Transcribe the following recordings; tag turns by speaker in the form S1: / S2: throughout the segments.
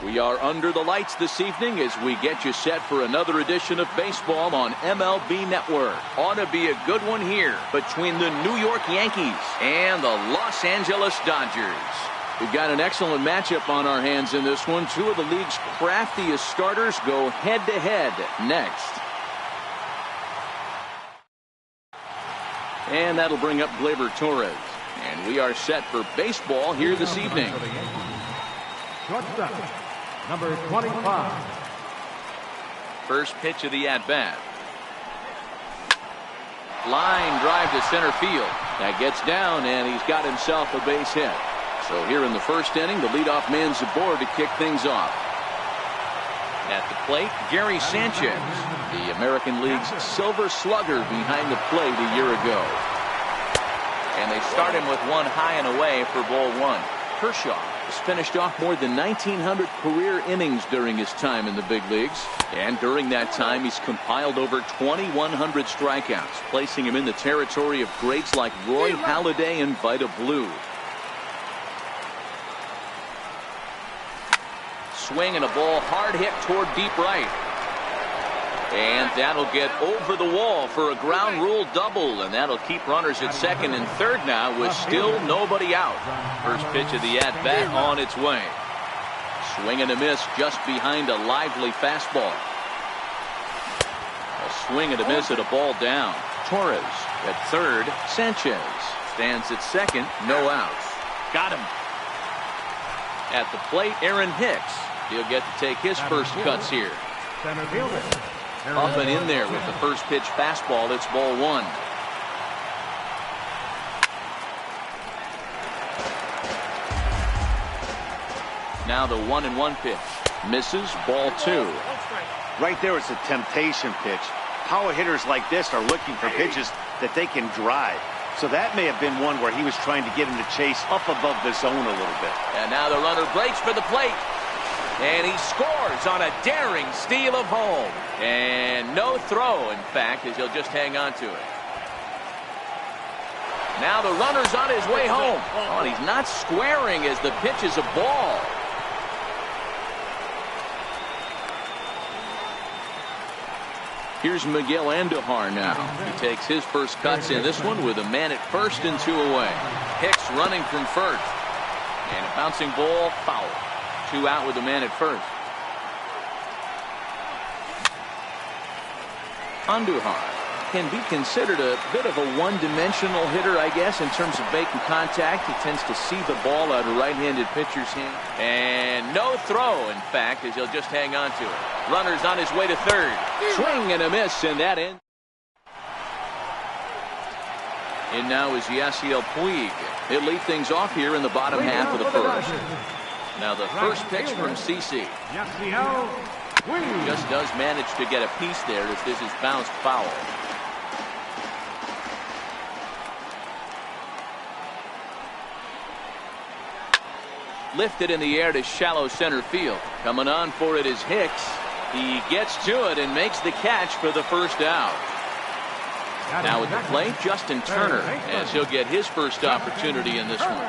S1: We are under the lights this evening as we get you set for another edition of baseball on MLB Network. Ought to be a good one here between the New York Yankees and the Los Angeles Dodgers. We've got an excellent matchup on our hands in this one. Two of the league's craftiest starters go head-to-head next. And that'll bring up Gleyber Torres. And we are set for baseball here this evening.
S2: Shortstop, number 25.
S1: First pitch of the at-bat. Line drive to center field. That gets down, and he's got himself a base hit. So here in the first inning, the leadoff man's aboard to kick things off. At the plate, Gary Sanchez, the American League's Silver Slugger, behind the plate a year ago. And they start him with one high and away for ball one. Kershaw has finished off more than 1,900 career innings during his time in the big leagues. And during that time, he's compiled over 2,100 strikeouts, placing him in the territory of greats like Roy Halladay and Vida Blue. Swing and a ball hard hit toward deep right. And that'll get over the wall for a ground rule double, and that'll keep runners at second and third now with still nobody out. First pitch of the at-bat on its way. Swing and a miss just behind a lively fastball. A swing and a miss at a ball down. Torres at third. Sanchez stands at second. No outs. Got him. At the plate, Aaron Hicks. He'll get to take his first cuts here. Up and in there with the first pitch fastball. It's ball one. Now the 1-1 pitch. Misses, ball two.
S3: Right there, it's a temptation pitch. Power hitters like this are looking for pitches that they can drive. So that may have been one where he was trying to get him to chase up above the zone a little bit.
S1: And now the runner breaks for the plate. And he scores on a daring steal of home. And no throw, in fact, as he'll just hang on to it. Now the runner's on his way home. Oh, and he's not squaring as the pitch is a ball. Here's Miguel Andujar now. He takes his first cuts in this one with a man at first and two away. Hicks running from first. And a bouncing ball, foul. Two out with a man at first. Andujar can be considered a bit of a one-dimensional hitter, I guess, in terms of making contact. He tends to see the ball out of right-handed pitcher's hand. And no throw, in fact, as he'll just hang on to it. Runner's on his way to third. Swing and a miss, and that ends. And now is Yasiel Puig. He'll lead things off here in the bottom half of the first. Now the first pitch from CC. Just does manage to get a piece there as this is bounced foul. Lifted in the air to shallow center field. Coming on for it is Hicks. He gets to it and makes the catch for the first out. Now at the plate, Justin Turner, as he'll get his first opportunity in this one.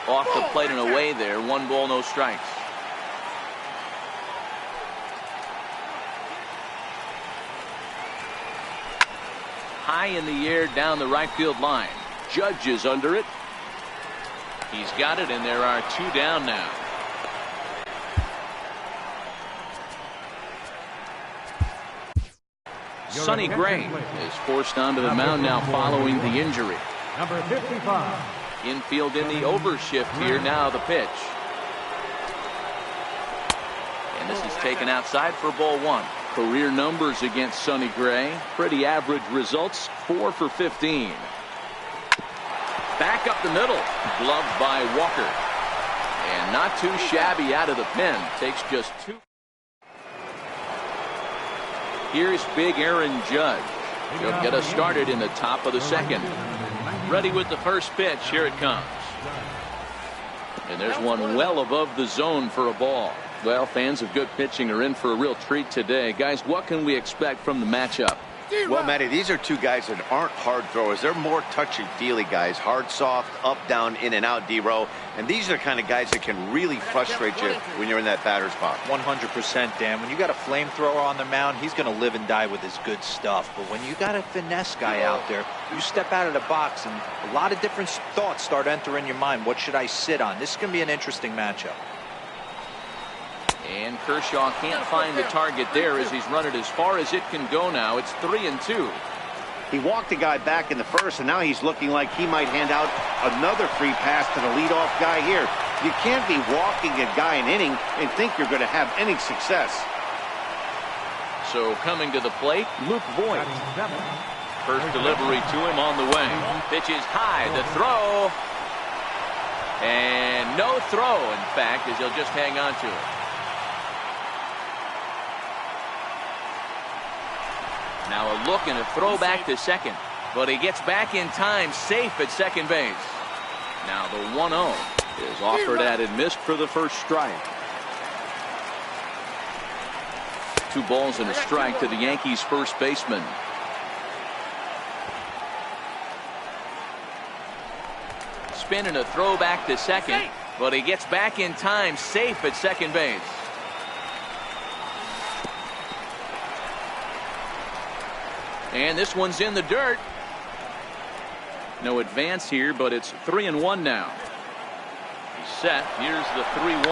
S1: Off the plate and away there. 1 ball, no strikes. High in the air down the right field line. Judge is under it. He's got it, and there are 2 down now. Sonny Gray is forced onto the mound now following the injury.
S2: Number 55.
S1: Infield in the overshift here. Now the pitch. And this is taken outside for ball one. Career numbers against Sonny Gray. Pretty average results. 4 for 15. Back up the middle. Gloved by Walker. And not too shabby out of the pen. Takes just 2. Here's big Aaron Judge. He'll get us started in the top of the second. Ready with the first pitch. Here it comes. And there's one well above the zone for a ball. Well, fans of good pitching are in for a real treat today. Guys, what can we expect from the matchup?
S3: Well, Matty, these are two guys that aren't hard throwers. They're more touchy-feely guys. Hard, soft, up, down, in and out, D-row. And these are the kind of guys that can really frustrate you when you're in that batter's box.
S4: 100%, Dan. When you got a flamethrower on the mound, he's going to live and die with his good stuff. But when you got a finesse guy out there, you step out of the box and a lot of different thoughts start entering your mind. What should I sit on? This is going to be an interesting matchup.
S1: And Kershaw can't find the target there as he's run it as far as it can go now. It's 3-2.
S3: He walked the guy back in the first, and now he's looking like he might hand out another free pass to the leadoff guy here. You can't be walking a guy an inning and think you're going to have any success.
S1: So coming to the plate, Luke Voigt. First delivery to him on the way. Pitch is high, the throw. And no throw, in fact, as he'll just hang on to it. Now a look and a throw back to second. But he gets back in time, safe at second base. Now the 1-0 is offered at and missed for the first strike. 2 balls and a strike to the Yankees' first baseman. Spin and a throw back to second. But he gets back in time, safe at second base. And this one's in the dirt. No advance here, but it's 3-1 now. He's set. Here's the 3-1.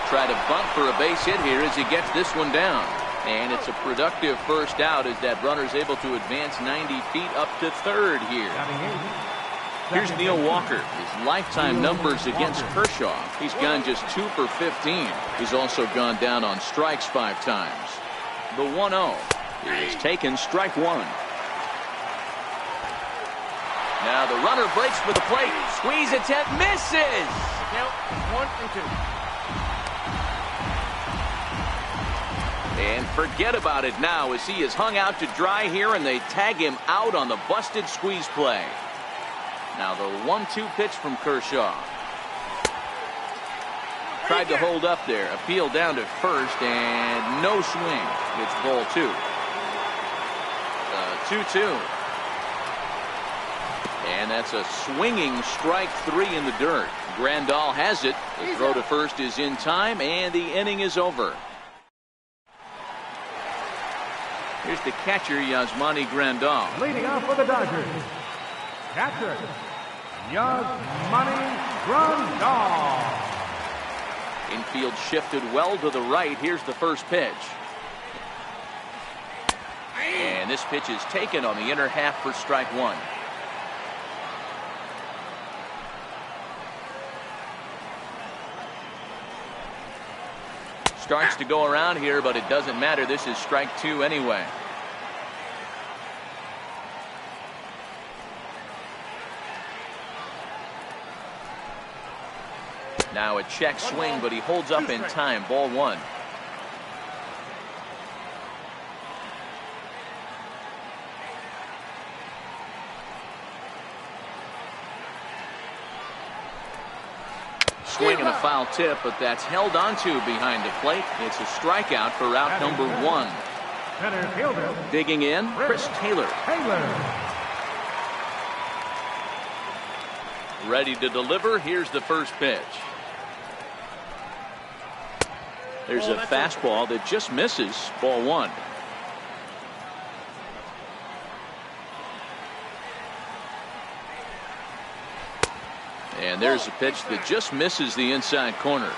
S1: Try to bunt for a base hit here as he gets this one down. And it's a productive first out as that runner's able to advance 90 feet up to third here. Here's Neil Walker. His lifetime numbers against Kershaw. He's gone just 2 for 15. He's also gone down on strikes 5 times. The 1-0 is taken, strike 1. Now the runner breaks for the plate. Squeeze attempt, misses.
S2: Count 1-2.
S1: And forget about it now as he is hung out to dry here and they tag him out on the busted squeeze play. Now the 1-2 pitch from Kershaw. Tried to hold up there. Appeal down to first and no swing. It's ball 2. 2-2. And that's a swinging strike 3 in the dirt. Grandal has it. The throw to first is in time and the inning is over. Here's the catcher, Yasmani Grandal.
S2: Leading off for the Dodgers, catcher, Yasmani Grandal.
S1: Infield shifted well to the right. Here's the first pitch. And this pitch is taken on the inner half for strike 1. Starts to go around here, but it doesn't matter. This is strike 2 anyway. Now a check swing, but he holds up in time. Ball 1. Swing and a foul tip, but that's held onto behind the plate. It's a strikeout for out number 1.
S2: Center fielder,
S1: Digging in, Chris Taylor. Ready to deliver. Here's the first pitch. There's a fastball that just misses. Ball 1. And there's a pitch that just misses the inside corner.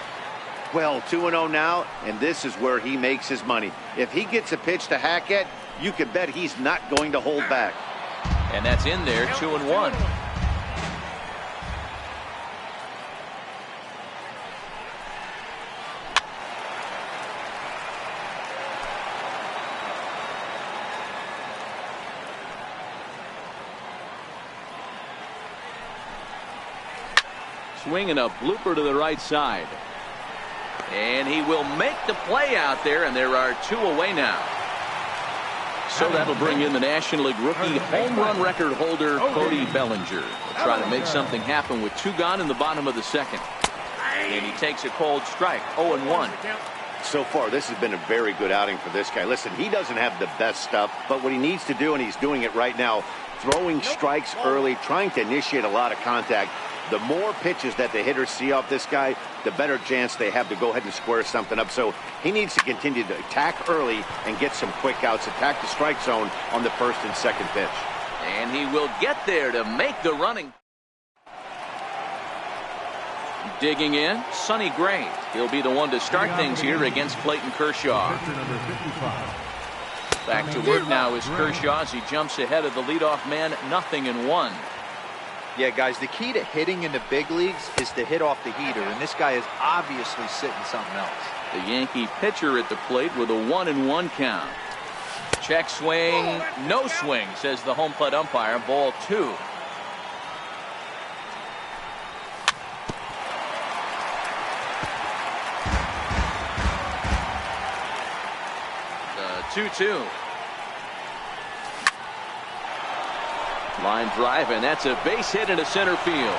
S3: Well, 2-0 now, and this is where he makes his money. If he gets a pitch to hack at, you can bet he's not going to hold back.
S1: And that's in there, 2-1. Swing and a blooper to the right side. And he will make the play out there, and there are 2 away now. So that'll bring in the National League rookie home run record holder, Cody Bellinger. He'll try to make something happen with 2 gone in the bottom of the second. And he takes a cold strike, 0-1.
S3: So far, this has been a very good outing for this guy. Listen, he doesn't have the best stuff, but what he needs to do, and he's doing it right now, throwing strikes early, trying to initiate a lot of contact. The more pitches that the hitters see off this guy, the better chance they have to go ahead and square something up. So he needs to continue to attack early and get some quick outs, attack the strike zone on the first and second pitch.
S1: And he will get there to make the running. Digging in, Sonny Gray. He'll be the one to start things here against Clayton Kershaw.
S2: Pitcher number 55.
S1: Back to work now is Kershaw as he jumps ahead of the leadoff man, 0-1.
S4: Yeah, guys, the key to hitting in the big leagues is to hit off the heater, and this guy is obviously sitting something else.
S1: The Yankee pitcher at the plate with a 1-1 count. Check swing, no swing, says the home plate umpire. Ball 2. The 2-2. Line drive, and that's a base hit into center field.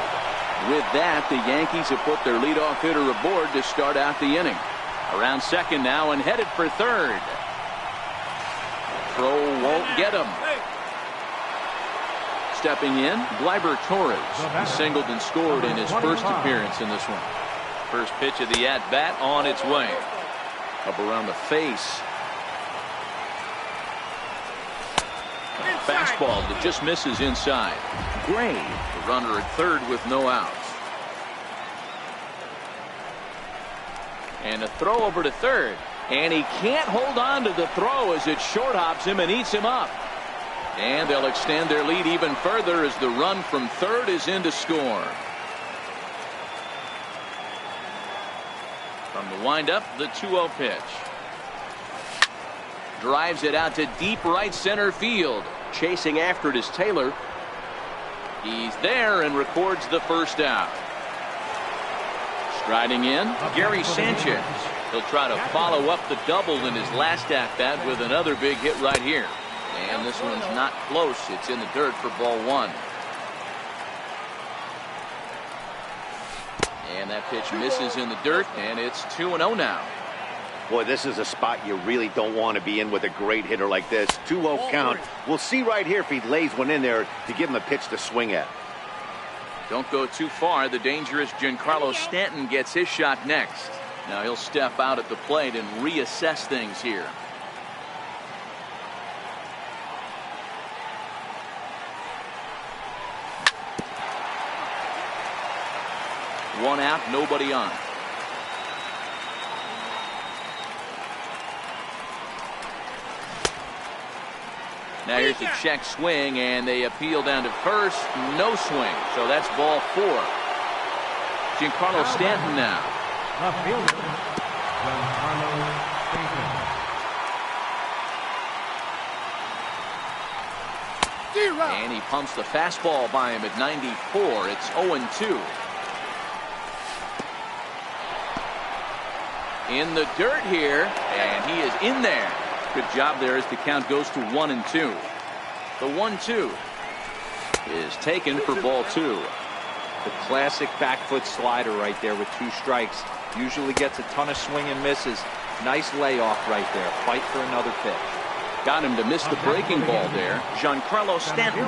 S1: With that, the Yankees have put their leadoff hitter aboard to start out the inning. Around second now and headed for third. Throw won't get him. Stepping in, Gleyber Torres. He singled and scored in his first appearance in this one. First pitch of the at-bat on its way. Up around the face. Fastball that just misses inside. Gray, the runner at third with no outs. And a throw over to third. And he can't hold on to the throw as it short hops him and eats him up. And they'll extend their lead even further as the run from third is in to score. From the windup, the 2-0 pitch. Drives it out to deep right center field. Chasing after it is Taylor. He's there and records the first out. Striding in, Gary Sanchez. He'll try to follow up the double in his last at-bat with another big hit right here. And this one's not close. It's in the dirt for ball 1. And that pitch misses in the dirt, and it's 2-0 now.
S3: Boy, this is a spot you really don't want to be in with a great hitter like this. 2-0 count. We'll see right here if he lays one in there to give him a pitch to swing at.
S1: Don't go too far. The dangerous Giancarlo Stanton gets his shot next. Now he'll step out at the plate and reassess things here. One out, nobody on. Now here's a check swing, and they appeal down to first. No swing, so that's ball 4. Giancarlo Stanton now.
S2: Left fielder, Giancarlo Stanton.
S1: And he pumps the fastball by him at 94. It's 0-2. In the dirt here, and he is in there. Good job there as the count goes to 1-2. The 1-2 is taken for ball 2.
S4: The classic back foot slider right there with 2 strikes. Usually gets a ton of swing and misses. Nice layoff right there. Fight for another pitch.
S1: Got him to miss the breaking ball there. Giancarlo Stanton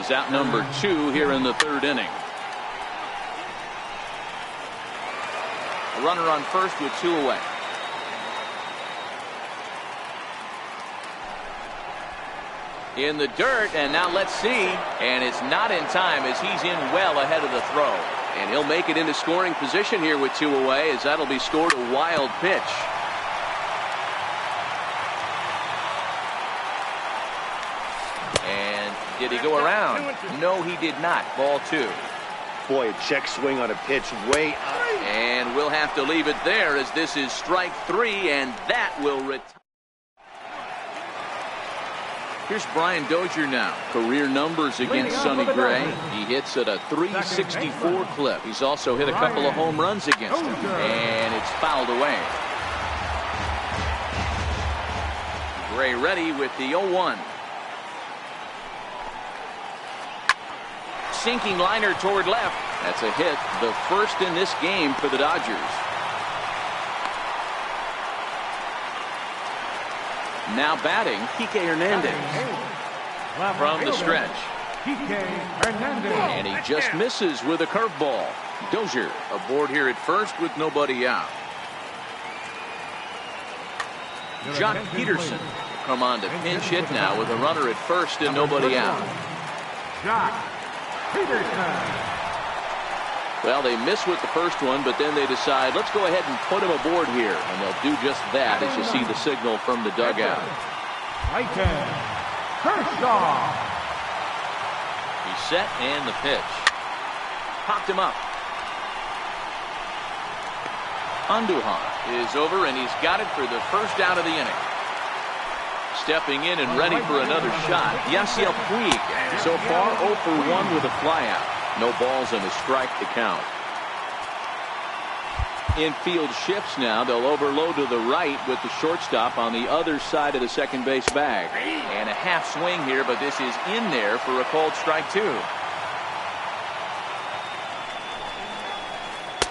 S1: is out number 2 here in the third inning. A runner on first with 2 away. In the dirt, and now let's see. And it's not in time as he's in well ahead of the throw. And he'll make it into scoring position here with 2 away, as that'll be scored a wild pitch. And did he go around? No, he did not. Ball 2.
S3: Boy, a check swing on a pitch way out.
S1: And we'll have to leave it there as this is strike 3, and that will retire. Here's Brian Dozier now. Career numbers against Sonny Gray. He hits at a .364 clip. He's also hit a couple of home runs against him. And it's fouled away. Gray ready with the 0-1. Sinking liner toward left. That's a hit. The first in this game for the Dodgers. Now batting, Kike Hernandez from the stretch. And he just misses with a curveball. Dozier aboard here at first with nobody out. Jock Peterson will come on to pinch hit now with a runner at first and nobody out.
S2: Jock Peterson.
S1: Well, they miss with the first one, but then they decide, let's go ahead and put him aboard here. And they'll do just that as you see the signal from the dugout.
S2: Kershaw.
S1: He's set and the pitch. Popped him up. Andujar is over, and he's got it for the first out of the inning. Stepping in and ready for another shot, Yasiel Puig. So far, 0 for 1 with a flyout. No balls and a strike to count. Infield shifts now. They'll overload to the right with the shortstop on the other side of the second base bag. And a half swing here, but this is in there for a called strike 2.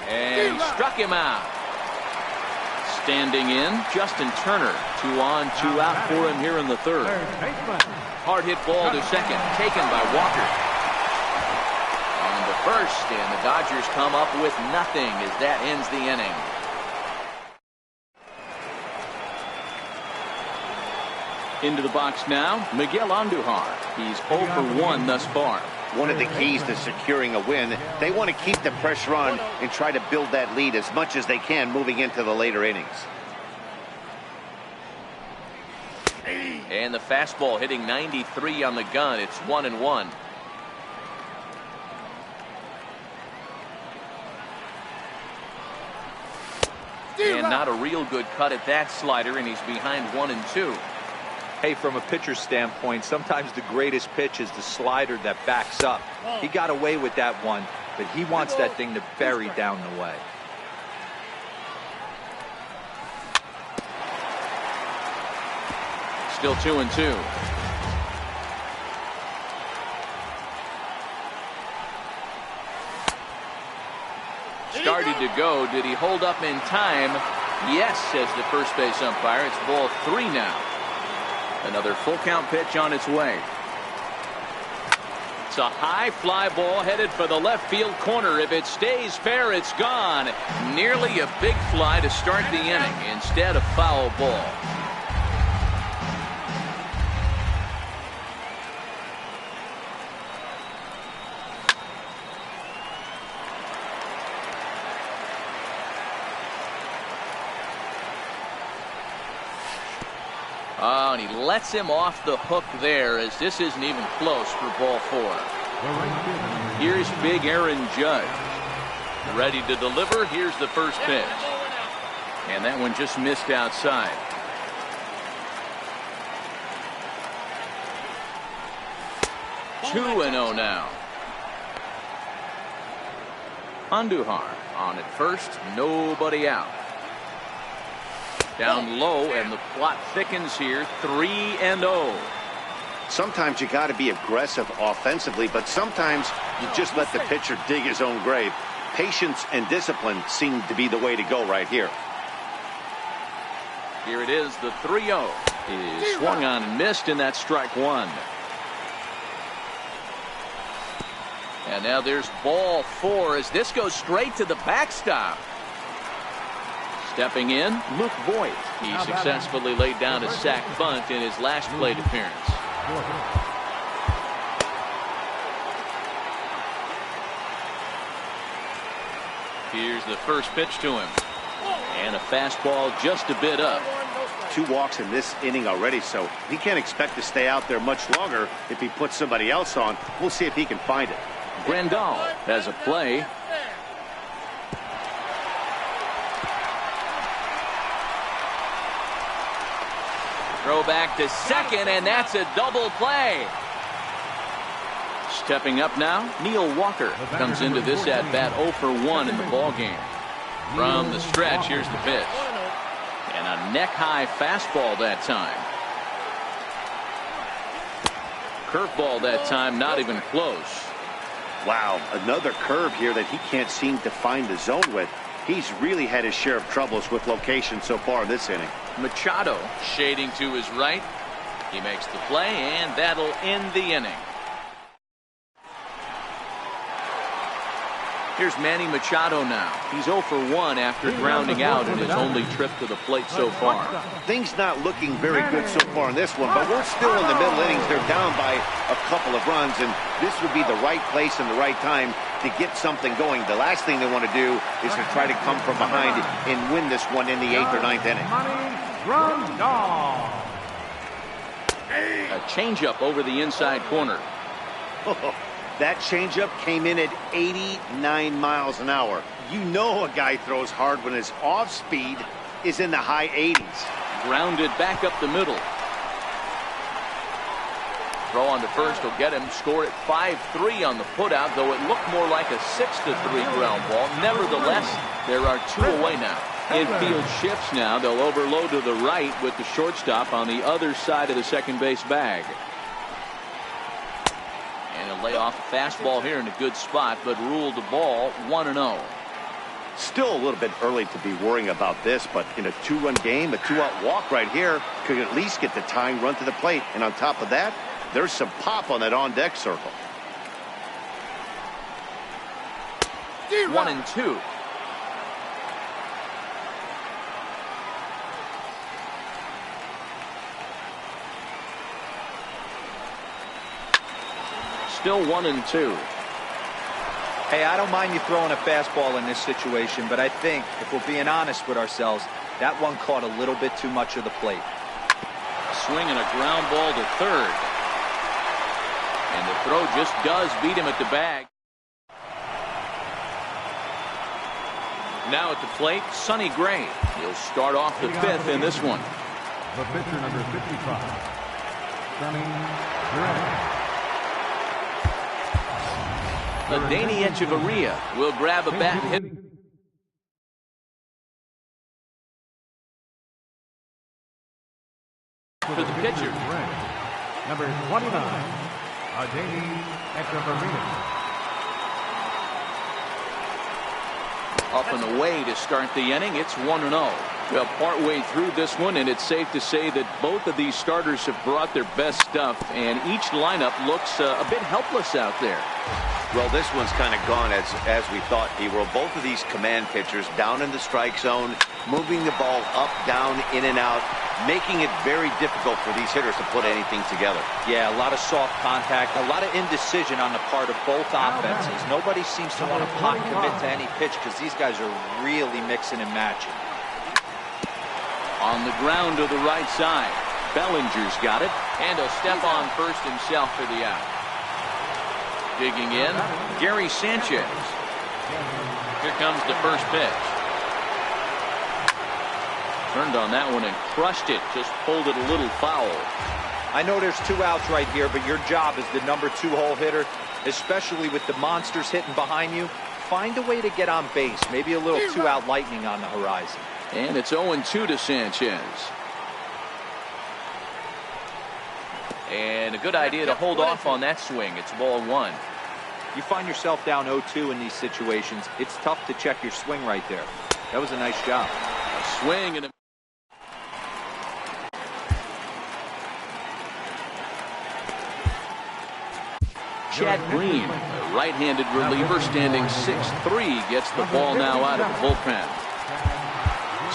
S1: And struck him out. Standing in, Justin Turner. 2 on, 2 out for him here in the third. Hard hit ball to second, taken by Walker. On the first, and the Dodgers come up with nothing as that ends the inning. Into the box now, Miguel Andujar. He's 0 for 1 thus far.
S3: One of the keys to securing a win, they want to keep the pressure on and try to build that lead as much as they can moving into the later innings.
S1: And the fastball hitting 93 on the gun. It's 1-1. And not a real good cut at that slider, and he's behind 1-2.
S4: Hey, from a pitcher's standpoint, sometimes the greatest pitch is the slider that backs up. He got away with that one, but he wants that thing to bury down the way.
S1: Still 2-2. Started to go. Did he hold up in time? Yes, says the first base umpire. It's ball 3 now. Another full count pitch on its way. It's a high fly ball headed for the left field corner. If it stays fair, it's gone. Nearly a big fly to start the inning. Instead, a foul ball. Oh, and he lets him off the hook there as this isn't even close for ball 4. Here's big Aaron Judge. Ready to deliver. Here's the first pitch. And that one just missed outside. Two and 0 now. Andujar on at first. Nobody out. Down low, and the plot thickens here. 3-0.
S3: Sometimes you got to be aggressive offensively, but sometimes you just let the pitcher dig his own grave. Patience and discipline seem to be the way to go right here.
S1: Here it is, the 3-0. Is swung on and missed, and that's strike 1. And now there's ball 4 as this goes straight to the backstop. Stepping in, Luke Voigt. He successfully laid down a sac bunt in his last plate appearance. Here's the first pitch to him. And a fastball just a bit up.
S3: 2 walks in this inning already, so he can't expect to stay out there much longer if he puts somebody else on. We'll see if he can find it.
S1: Grandal has a play. Throw back to second, and that's a double play. Stepping up now, Neil Walker comes into this at bat 0 for 1 in the ball game. From the stretch, here's the pitch. And a neck-high fastball that time. Curveball that time, not even close.
S3: Wow, another curve here that he can't seem to find the zone with. He's really had his share of troubles with location so far in this inning.
S1: Machado shading to his right. He makes the play, and that'll end the inning. Here's Manny Machado now. He's 0 for 1 after grounding out in his only trip to the plate so far.
S3: Things not looking very good so far in this one, but we're still in the middle innings. They're down by a couple of runs, and this would be the right place and the right time to get something going. The last thing they want to do is to try to come from behind and win this one in the 8th or 9th inning.
S1: A changeup over the inside corner.
S3: That changeup came in at 89 miles an hour. You know a guy throws hard when his off speed is in the high 80s.
S1: Grounded back up the middle. Throw on to first will get him. Score at 5-3 on the putout, though it looked more like a 6-3 ground ball. Nevertheless, there are 2 away now. Infield shifts now. They'll overload to the right with the shortstop on the other side of the second base bag. And he'll lay off a fastball here in a good spot, but ruled the ball 1-0.
S3: Still a little bit early to be worrying about this, but in a 2-run game, a 2-out walk right here could at least get the tying run to the plate. And on top of that, there's some pop on that on-deck circle.
S1: 1-2. Still 1-2.
S4: Hey, I don't mind you throwing a fastball in this situation, but I think, if we're being honest with ourselves, that one caught a little bit too much of the plate.
S1: Swing and a ground ball to third. And the throw just does beat him at the bag. Now at the plate, Sonny Gray. He'll start off the 5th in this one.
S2: The pitcher, number 55, Sonny Gray.
S1: Danny Echeverria will grab a bat and hit. For the pitcher.
S2: Number 29, Danny Echeverria.
S1: Up and away to start the inning. It's 1-0. Well, partway through this one, and it's safe to say that both of these starters have brought their best stuff, and each lineup looks a bit helpless out there.
S3: Well, this one's kind of gone as we thought, D-Roll. Both of these command pitchers down in the strike zone, moving the ball up, down, in and out, making it very difficult for these hitters to put anything together.
S4: Yeah, a lot of soft contact, a lot of indecision on the part of both offenses. Nobody seems to want to pot commit to any pitch because these guys are really mixing and matching.
S1: On the ground to the right side. Bellinger's got it, and he'll step on first himself for the out. Digging in, Gary Sanchez. Here comes the first pitch. Turned on that one and crushed it. Just pulled it a little foul.
S4: I know there's 2 outs right here, but your job as the number 2 hole hitter, especially with the monsters hitting behind you, find a way to get on base. Maybe a little 2-out lightning on the horizon.
S1: And it's 0-2 to Sanchez. And a good idea to hold off on that swing. It's ball 1.
S4: You find yourself down 0-2 in these situations, it's tough to check your swing right there. That was a nice job.
S1: A swing and a... Chad Green, a right-handed reliever, standing 6'3", gets the ball now out of the bullpen.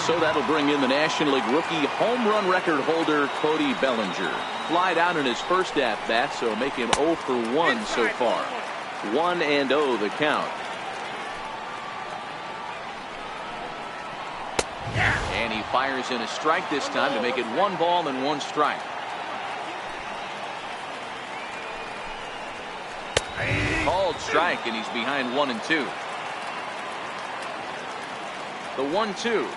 S1: So that'll bring in the National League rookie home run record holder Cody Bellinger. Flied out in his first at-bat, so make him 0 for 1 so far. 1-0 the count. And he fires in a strike this time to make it 1 ball and 1 strike. Called strike, and he's behind 1-2. The 1-2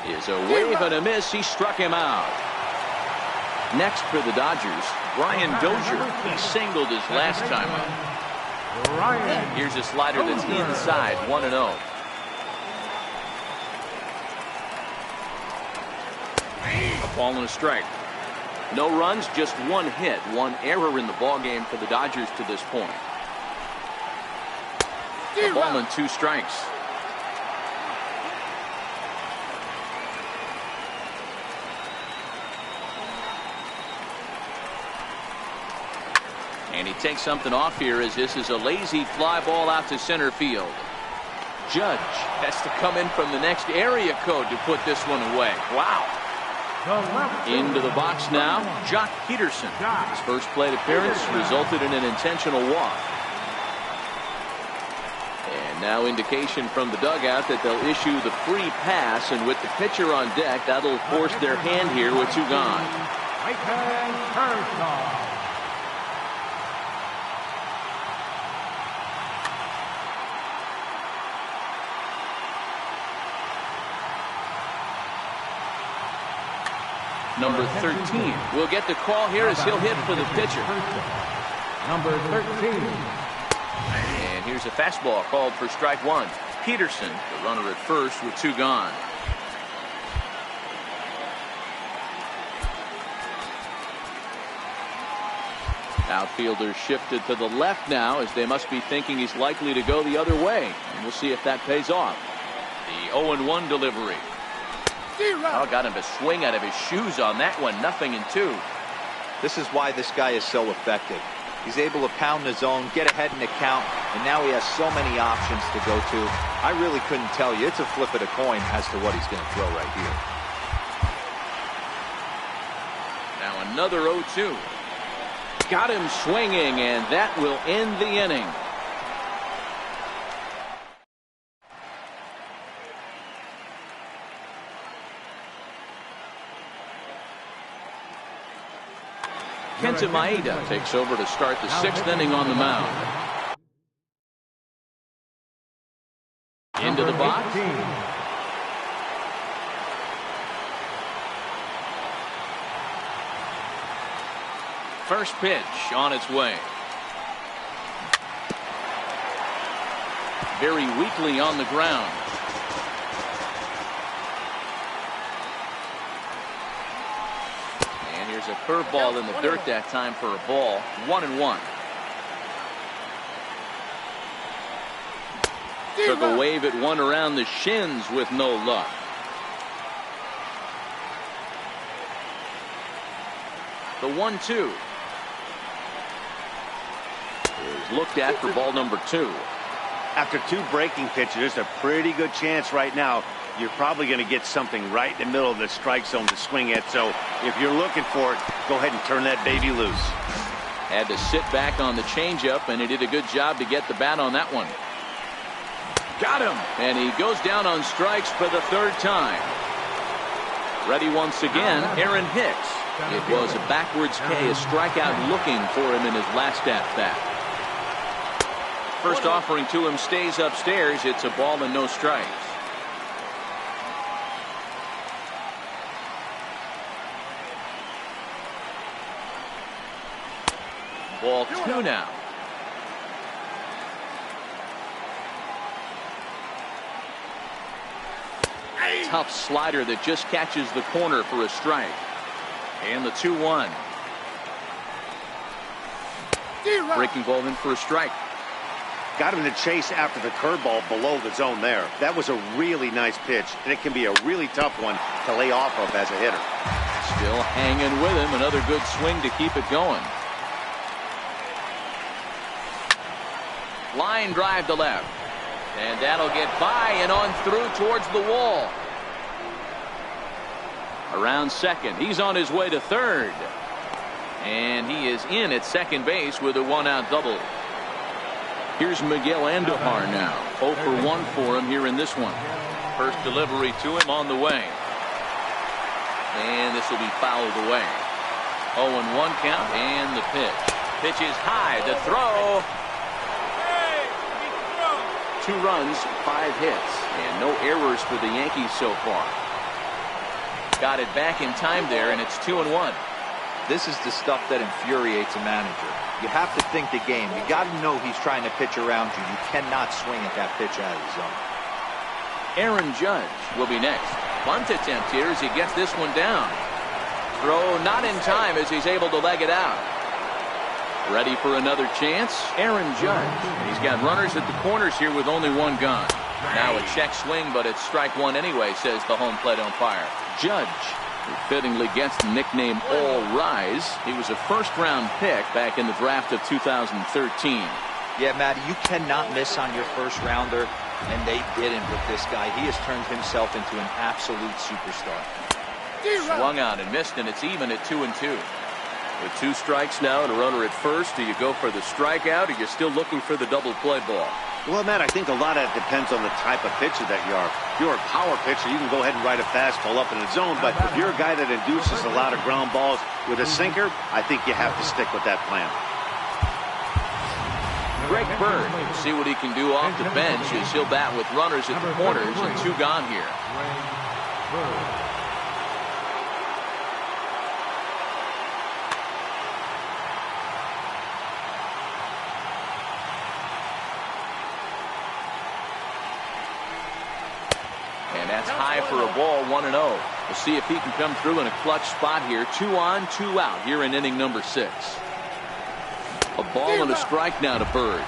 S1: is a wave and a miss. He struck him out. Next for the Dodgers, Brian Dozier. He singled his last time up. Here's a slider that's inside, 1-0. A ball and a strike. No runs, just 1 hit, 1 error in the ballgame for the Dodgers to this point. A ball and 2 strikes. And he takes something off here as this is a lazy fly ball out to center field. Judge has to come in from the next area code to put this one away. Wow. Into the box now, Jock Peterson. His first plate appearance resulted in an intentional walk. And now indication from the dugout that they'll issue the free pass, and with the pitcher on deck, that'll force their hand here with 2 gone. Number 13 will get the call here as he'll hit for the pitcher.
S2: Number 13.
S1: And here's a fastball called for strike 1. Peterson, the runner at first with 2 gone. Outfielders shifted to the left now as they must be thinking he's likely to go the other way. And we'll see if that pays off. The 0-1 delivery. Oh, got him to swing out of his shoes on that one. 0-2.
S4: This is why this guy is so effective. He's able to pound the zone, get ahead in the count, and now he has so many options to go to. I really couldn't tell you. It's a flip of the coin as to what he's going to throw right here.
S1: Now another 0-2. Got him swinging, and that will end the inning. Kenta Maeda takes over to start the 6th inning on the mound. Into the box. First pitch on its way. Very weakly on the ground. Here's a curveball in the dirt that time for a ball. 1-1. Took a wave at one around the shins with no luck. The 1-2 is looked at for ball number 2.
S3: After 2 breaking pitches, there's a pretty good chance right now you're probably going to get something right in the middle of the strike zone to swing at. So if you're looking for it, go ahead and turn that baby loose.
S1: Had to sit back on the changeup, and he did a good job to get the bat on that one. Got him, and he goes down on strikes for the 3rd time. Ready once again, Aaron Hicks. It was a backwards K, a strikeout looking for him in his last at-bat. First offering to him stays upstairs. It's a ball and no strikes. Ball 2 now. Tough slider that just catches the corner for a strike. And the 2-1. Breaking ball in for a strike.
S3: Got him to chase after the curveball below the zone there. That was a really nice pitch, and it can be a really tough one to lay off of as a hitter.
S1: Still hanging with him. Another good swing to keep it going. Line drive to left. And that'll get by and on through towards the wall. Around second. He's on his way to third. And he is in at second base with a 1-out double. Here's Miguel Andujar now. 0 for 1 for him here in this one. First delivery to him on the way. And this will be fouled away. 0-1 count and the pitch. Pitch is high. The throw. 2 runs, 5 hits, and no errors for the Yankees so far. Got it back in time there, and it's 2-1.
S4: This is the stuff that infuriates a manager. You have to think the game. You got to know he's trying to pitch around you. You cannot swing at that pitch out of the zone.
S1: Aaron Judge will be next. Bunt attempt here as he gets this one down. Throw not in time as he's able to leg it out. Ready for another chance, Aaron Judge. He's got runners at the corners here with only one gone. Now a check swing, but it's strike one anyway, says the home plate umpire. Judge, who fittingly gets the nickname All Rise. He was a first-round pick back in the draft of 2013.
S4: Yeah, Matty, you cannot miss on your first rounder, and they didn't with this guy. He has turned himself into an absolute superstar.
S1: Swung out and missed, and it's even at 2-2. With 2 strikes now and a runner at first, do you go for the strikeout, or you're still looking for the double play ball?
S3: Well, Matt, I think a lot of it depends on the type of pitcher that you are. If you're a power pitcher, you can go ahead and ride a fastball up in the zone, but if you're a guy that induces a lot of ground balls with a sinker, I think you have to stick with that plan.
S1: Greg Bird, see what he can do off the bench as he'll bat with runners at the corners and 2 gone here. And that's high for a ball, 1-0. We'll see if he can come through in a clutch spot here. 2 on, 2 out here in inning number 6. A ball and a strike now to Bird.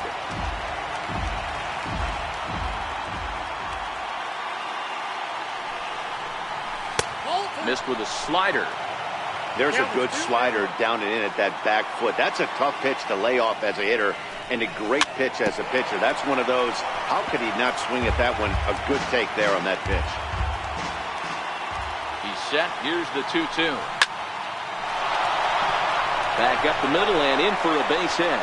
S1: Missed with a slider.
S3: There's a good slider down and in at that back foot. That's a tough pitch to lay off as a hitter, and a great pitch as a pitcher. That's one of those, how could he not swing at that one? A good take there on that pitch.
S1: He's set. Here's the 2-2. Back up the middle and in for a base hit.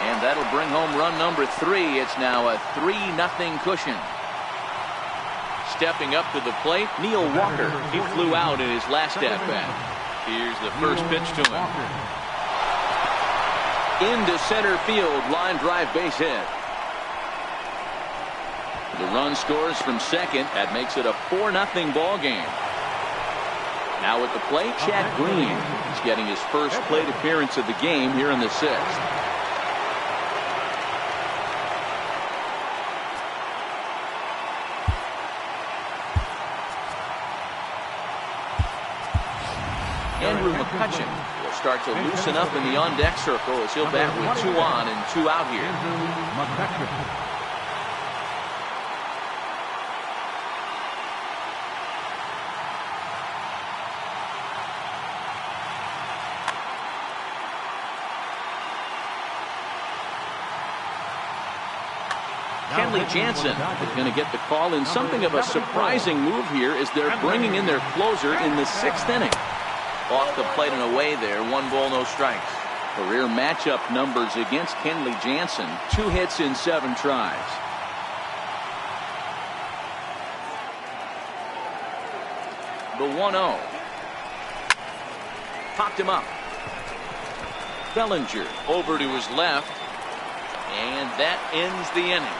S1: And that'll bring home run number 3. It's now a 3-0 cushion. Stepping up to the plate, Neil Walker. He flew out in his last at-bat. Here's the first pitch to him. Into center field, line drive base hit. The run scores from second. That makes it a 4-0 ball game. Now at the plate, Chad Green. He's getting his first plate appearance of the game here in the 6th. Andrew McCutcheon will start to loosen up in the on-deck circle as he'll bat with 2 on and 2 out here. Kenley Jansen is going to get the call in something of a surprising move here as they're bringing in their closer in the 6th inning. Off the plate and away there, 1 ball, no strikes. Career matchup numbers against Kenley Jansen, 2 hits in 7 tries. The 1-0. Popped him up. Bellinger over to his left, and that ends the inning.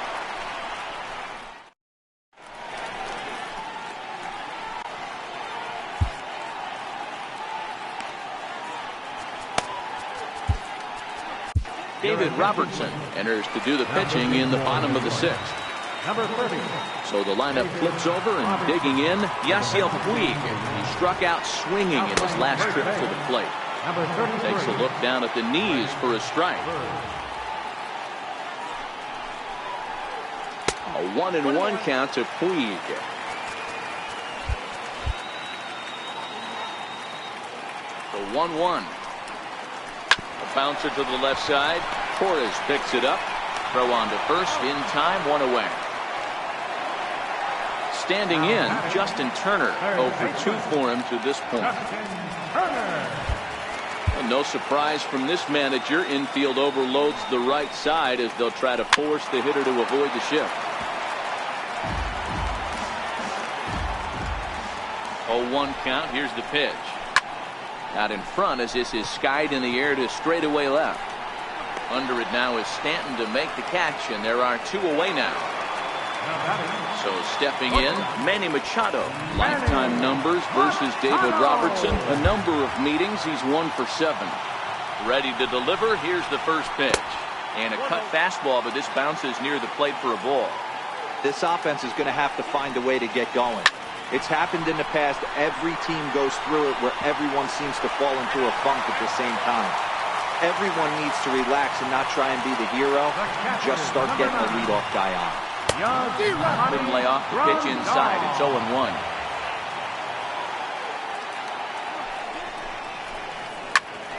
S1: David Robertson enters to do the pitching in the bottom of the 6th.
S2: Number 30.
S1: So the lineup flips over and digging in, Yasiel Puig. He struck out swinging in his last trip to the plate.
S2: Number 33.
S1: Takes a look down at the knees for a strike. A 1-1 count to Puig. The 1-1. A bouncer to the left side. Torres picks it up. Throw on to first in time, 1 away. Standing in, Justin Turner, 0 for 2 for him to this point. And no surprise from this manager. Infield overloads the right side as they'll try to force the hitter to avoid the shift. 0-1 count. Here's the pitch. Out in front as this is skied in the air to straightaway left. Under it now is Stanton to make the catch, and there are 2 away now. So stepping in, Manny Machado. Lifetime numbers versus David Robertson. A number of meetings. He's 1 for 7. Ready to deliver. Here's the first pitch. And a cut fastball, but this bounces near the plate for a ball.
S4: This offense is going to have to find a way to get going. It's happened in the past. Every team goes through it where everyone seems to fall into a funk at the same time. everyone needs to relax and not try and be the hero. Just start getting the leadoff guy on.
S1: Couldn't lay off the pitch inside. It's 0-1.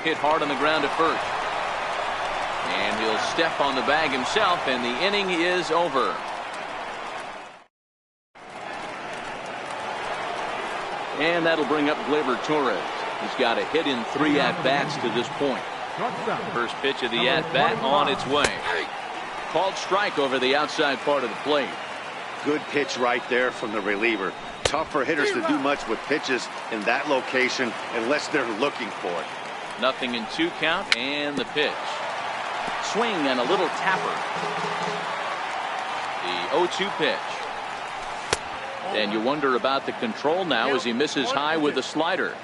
S1: Hit hard on the ground at first. And he'll step on the bag himself, and the inning is over. And that'll bring up Gleyber Torres. He's got a hit in 3 at-bats to this point. First pitch of the at-bat on its way. Called strike over the outside part of the plate.
S3: Good pitch right there from the reliever. Tough for hitters to do much with pitches in that location unless they're looking for it.
S1: 0-2 count, and the pitch. Swing and a little tapper. The 0-2 pitch. And you wonder about the control now as he misses high with the slider.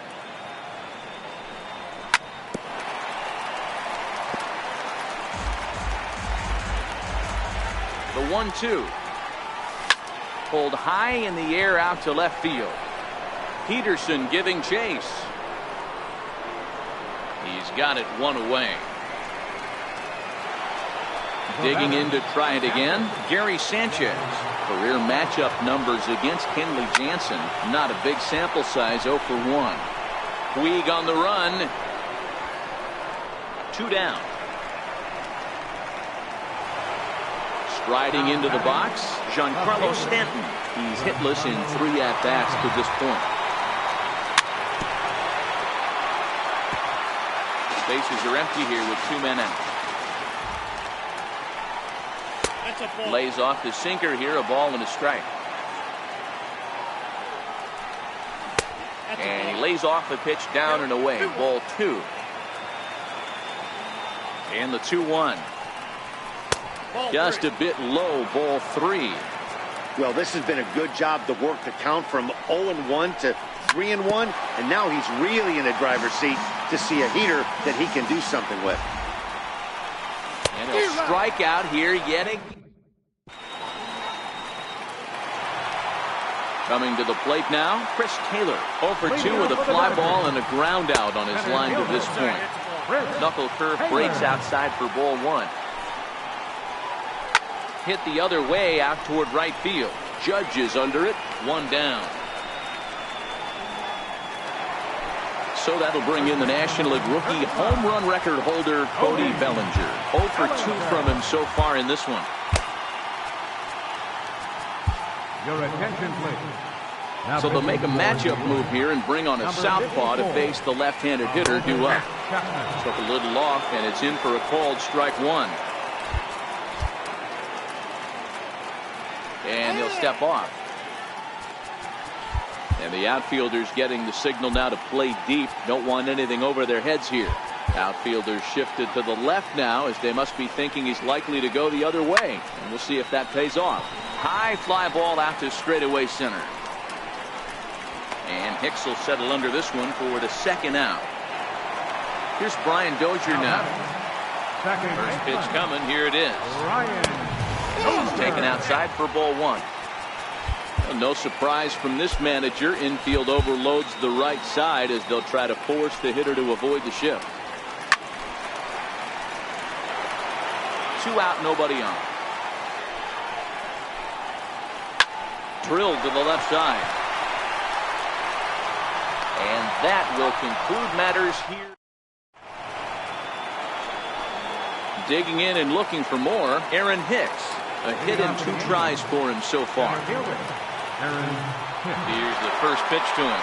S1: The 1-2. Pulled high in the air out to left field. Peterson giving chase. He's got it 1 away. Digging in to try it again, Gary Sanchez. Career matchup numbers against Kenley Jansen. Not a big sample size, 0 for 1. Puig on the run. 2 down. Striding into the box, Giancarlo Stanton. He's hitless in 3 at-bats to this point. Bases are empty here with 2 men out. Lays off the sinker here, a ball and a strike. And he lays off the pitch down and away, ball 2. And the 2-1. Just a bit low, ball 3.
S3: Well, this has been a good job to work the count from 0-1 to 3-1, and now he's really in the driver's seat to see a heater that he can do something with.
S1: And he'll strike out here yet again. Coming to the plate now, Chris Taylor. 0 for 2 with a fly ball and a ground out on his line to this point. Knuckle curve breaks outside for ball 1. Hit the other way out toward right field. Judge is under it, 1 down. So that'll bring in the National League rookie home run record holder Cody Bellinger. 0 for 2 from him so far in this one.
S2: Your attention, please.
S1: So they'll make a matchup move here and bring on a southpaw to face the left-handed hitter due up. Took a little off, and it's in for a called strike 1. And he'll step off. And the outfielders getting the signal now to play deep. Don't want anything over their heads here. Outfielders shifted to the left now as they must be thinking he's likely to go the other way. And we'll see if that pays off. High fly ball out to straightaway center. And Hicks will settle under this one for the 2nd out. Here's Brian Dozier now. First pitch coming. Here it is. He's taken outside for ball 1. No surprise from this manager. Infield overloads the right side as they'll try to force the hitter to avoid the shift. 2 out, nobody on. Drilled to the left side. And that will conclude matters here. Digging in and looking for more, Aaron Hicks. A hit and 2 tries for him so far. Here's the first pitch to him.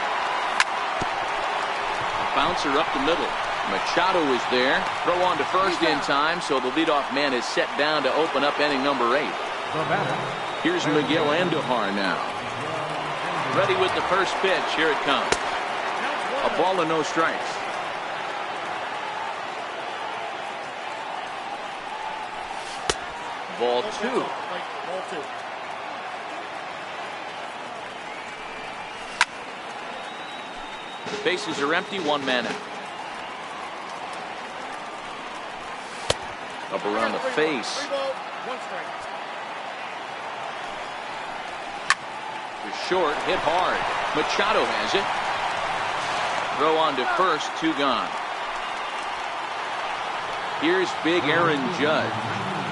S1: A bouncer up the middle. Machado is there. Throw on to first in time, so the leadoff man is set down to open up inning number 8. Here's Miguel Andujar now. Ready with the first pitch. Here it comes. A ball and no strikes. Ball 2. The bases are empty, 1 man out. Up around the face. To short, hit hard. Machado has it. Throw on to first, 2 gone. Here's big Aaron Judge.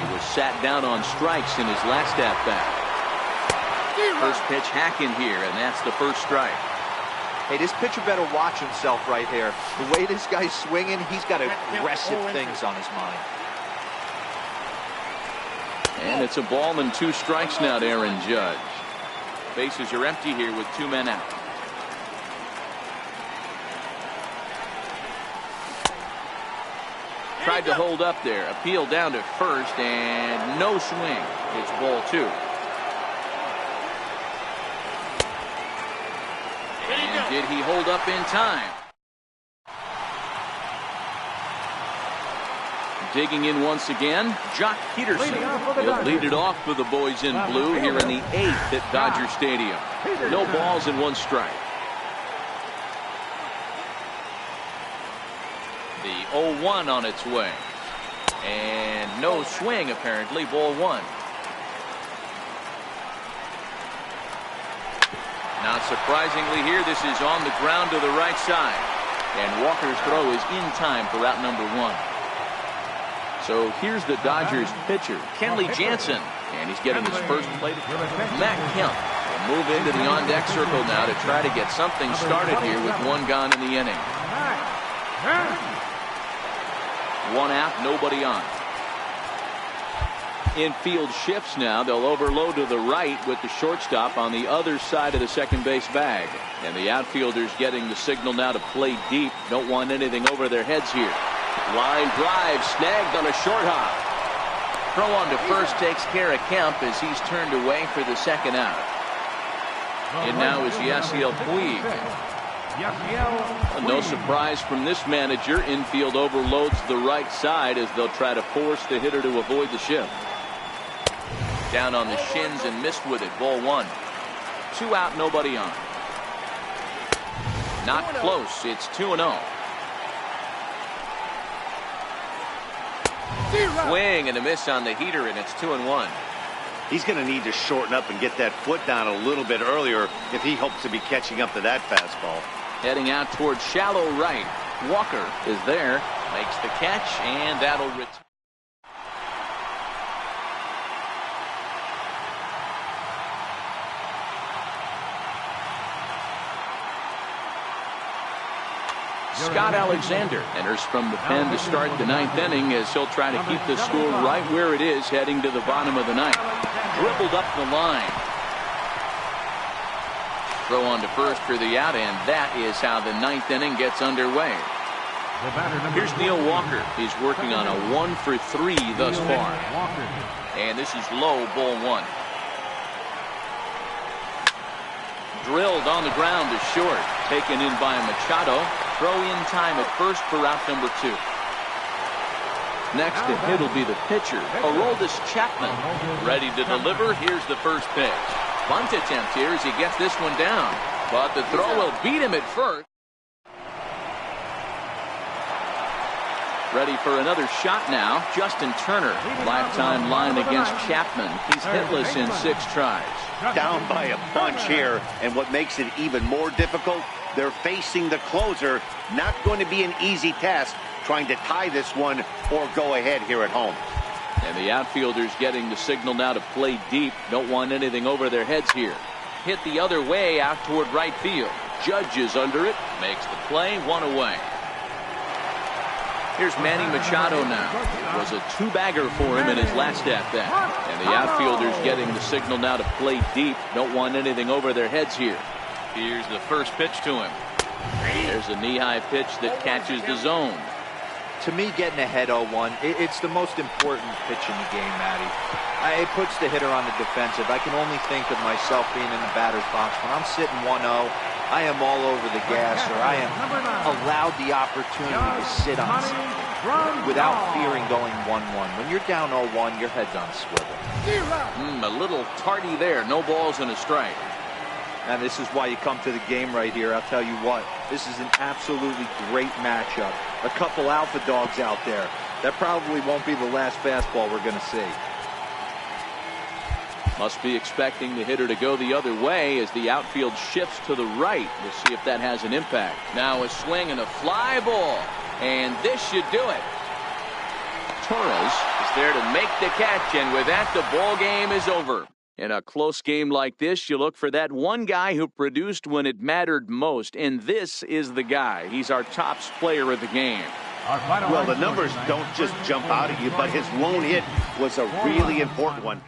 S1: He was sat down on strikes in his last at-bat. First pitch hack in here, and that's the first strike.
S4: Hey, this pitcher better watch himself right here. The way this guy's swinging, he's got aggressive things on his mind.
S1: And it's a ball and 2 strikes now to Aaron Judge. Bases are empty here with 2 men out. Tried to hold up there. Appeal down to first, and no swing. It's ball 2. And did he hold up in time? Digging in once again, Jock Peterson. He'll lead it off for the boys in blue here in the 8th at Dodger Stadium. No balls and 1 strike. The 0-1 on its way. And no swing, apparently. Ball 1. Not surprisingly here, this is on the ground to the right side. And Walker's throw is in time for out number 1. So here's the Dodgers pitcher, Kenley Jansen. And he's getting his first plate. Matt Kemp will move into the on-deck circle now to try to get something started here with 1 gone in the inning. 1 out, nobody on. Infield shifts now. They'll overload to the right with the shortstop on the other side of the second base bag. And the outfielders getting the signal now to play deep. Don't want anything over their heads here. Line drive snagged on a short hop. Throw on to first takes care of Kemp as he's turned away for the second out. And now is Yasiel Puig. No surprise from this manager. Infield overloads the right side as they'll try to force the hitter to avoid the shift. Down on the shins and missed with it. Ball 1. 2 out, nobody on. Not close. It's 2-0. Swing and a miss on the heater, and it's 2-1.
S3: He's going to need to shorten up and get that foot down a little bit earlier if he hopes to be catching up to that fastball.
S1: Heading out towards shallow right. Walker is there, makes the catch, and that'll return. Scott Alexander enters from the pen to start the 9th inning as he'll try to keep the score right where it is heading to the bottom of the 9th. Dribbled up the line. Throw on to first for the out, and that is how the 9th inning gets underway. Here's Neil Walker. He's working on a 1 for 3 thus far. And this is low, ball 1. Drilled on the ground to short. Taken in by Machado. Throw in time at first for out number 2. Next to hit will be the pitcher, Aroldis Chapman. Ready to deliver. Here's the first pitch. Bunt attempt here as he gets this one down. But the throw will beat him at first. Ready for another shot now. Justin Turner. Lifetime line against Chapman. He's hitless in 6 tries.
S3: Down by a bunch here, and what makes it even more difficult, they're facing the closer. Not going to be an easy task trying to tie this one or go ahead here at home.
S1: And the outfielders getting the signal now to play deep. Don't want anything over their heads here. Hit the other way out toward right field. Judge is under it. Makes the play. 1 away. Here's Manny Machado now. It was a 2-bagger for him in his last at-bat. And the outfielders getting the signal now to play deep. Don't want anything over their heads here. Here's the first pitch to him. There's a knee-high pitch that catches the zone.
S4: To me, getting ahead 0-1, it's the most important pitch in the game, Matty. It puts the hitter on the defensive. I can only think of myself being in the batter's box. When I'm sitting 1-0, I am all over the gas, or I am allowed the opportunity to sit on something without fearing going 1-1. When you're down 0-1, your head's on a swivel.
S1: A little tardy there. No balls and a strike.
S4: And this is why you come to the game right here. I'll tell you what, this is an absolutely great matchup. A couple alpha dogs out there. That probably won't be the last fastball we're going to see.
S1: Must be expecting the hitter to go the other way as the outfield shifts to the right. We'll see if that has an impact. Now a swing and a fly ball. And this should do it. Torres is there to make the catch, and with that, the ball game is over. In a close game like this, you look for that one guy who produced when it mattered most, and this is the guy. He's our top player of the game.
S3: Well, the numbers don't just jump out at you, but his lone hit was a really important one.